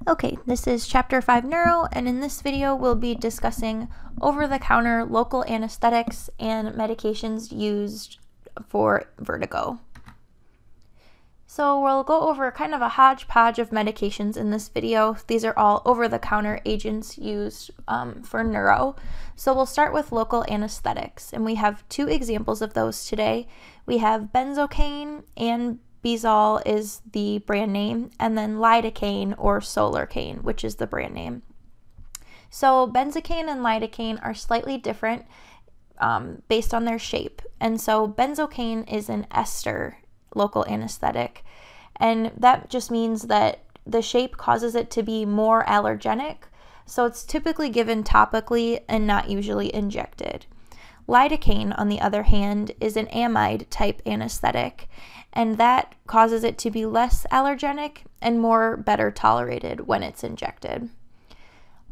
Okay, this is Chapter 5 Neuro, and in this video we'll be discussing over-the-counter local anesthetics and medications used for vertigo. So we'll go over kind of a hodgepodge of medications in this video. These are all over-the-counter agents used for neuro. So we'll start with local anesthetics, and we have two examples of those today. We have benzocaine, and Bezol is the brand name, and then lidocaine or solarcaine, which is the brand name. So benzocaine and lidocaine are slightly different based on their shape. And so benzocaine is an ester local anesthetic, and that just means that the shape causes it to be more allergenic. So it's typically given topically and not usually injected. Lidocaine, on the other hand, is an amide type anesthetic, and that causes it to be less allergenic and better tolerated when it's injected.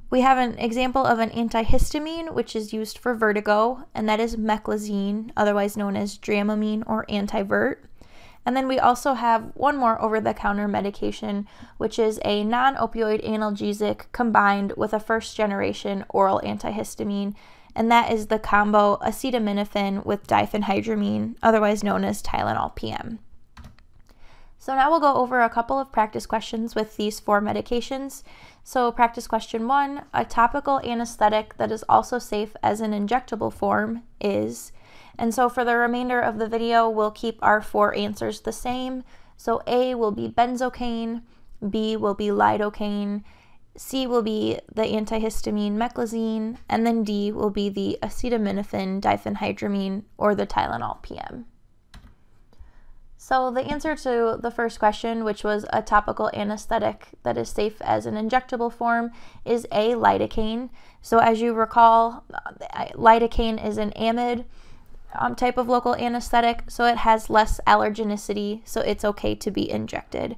We have an example of an antihistamine, which is used for vertigo, and that is meclizine, otherwise known as Dramamine or Antivert. And then we also have one more over-the-counter medication, which is a non-opioid analgesic combined with a first-generation oral antihistamine, and that is the combo acetaminophen with diphenhydramine, otherwise known as Tylenol PM. So now we'll go over a couple of practice questions with these four medications. So practice question 1, a topical anesthetic that is also safe as an injectable form is, and so for the remainder of the video, we'll keep our four answers the same. So A will be benzocaine, B will be lidocaine, C will be the antihistamine meclizine, and then D will be the acetaminophen diphenhydramine or the Tylenol PM. So the answer to the first question, which was a topical anesthetic that is safe as an injectable form, is A, lidocaine. So as you recall, lidocaine is an amide type of local anesthetic, so it has less allergenicity, so it's okay to be injected.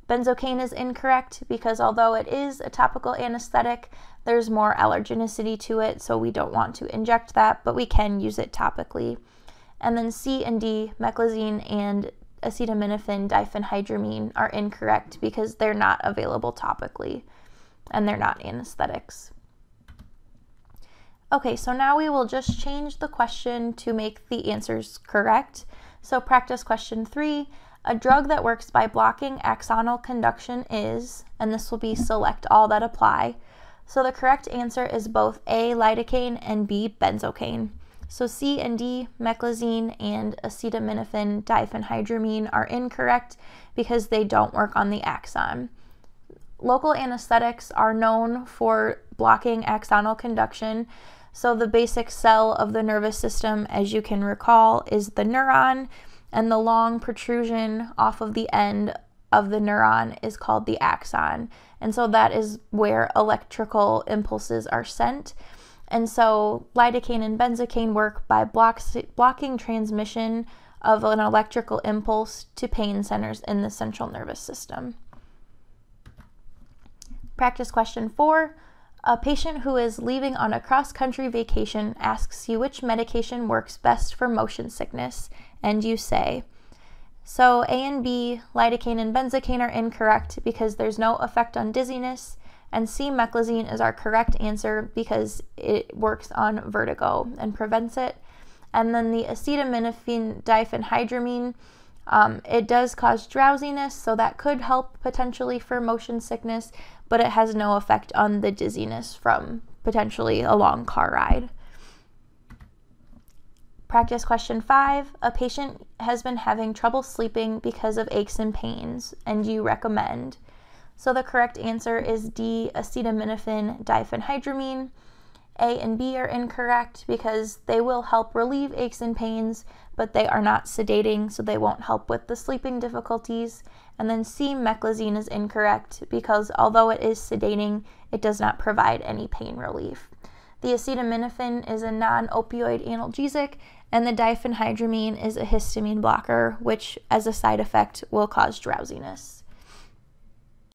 Benzocaine is incorrect because although it is a topical anesthetic, there's more allergenicity to it, so we don't want to inject that, but we can use it topically. And then C and D, meclizine and acetaminophen diphenhydramine, are incorrect because they're not available topically and they're not anesthetics. Okay, so now we will just change the question to make the answers correct. So practice question 3, a drug that works by blocking axonal conduction is, and this will be select all that apply. So the correct answer is both A, lidocaine, and B, benzocaine. So C and D, meclizine and acetaminophen diphenhydramine, are incorrect because they don't work on the axon. Local anesthetics are known for blocking axonal conduction. So the basic cell of the nervous system, as you can recall, is the neuron, and the long protrusion off of the end of the neuron is called the axon. And so that is where electrical impulses are sent. And so lidocaine and benzocaine work by blocking transmission of an electrical impulse to pain centers in the central nervous system. Practice question 4. A patient who is leaving on a cross-country vacation asks you which medication works best for motion sickness, and you say, so A and B, lidocaine and benzocaine, are incorrect because there's no effect on dizziness, and C, meclizine, is our correct answer because it works on vertigo and prevents it. And then the acetaminophen diphenhydramine, it does cause drowsiness, so that could help potentially for motion sickness, but it has no effect on the dizziness from potentially a long car ride. Practice question 5, a patient has been having trouble sleeping because of aches and pains, and you recommend. So the correct answer is D, acetaminophen diphenhydramine. A and B are incorrect because they will help relieve aches and pains, but they are not sedating, so they won't help with the sleeping difficulties. And then C, meclizine, is incorrect because although it is sedating, it does not provide any pain relief. The acetaminophen is a non-opioid analgesic, and the diphenhydramine is a histamine blocker, which as a side effect will cause drowsiness.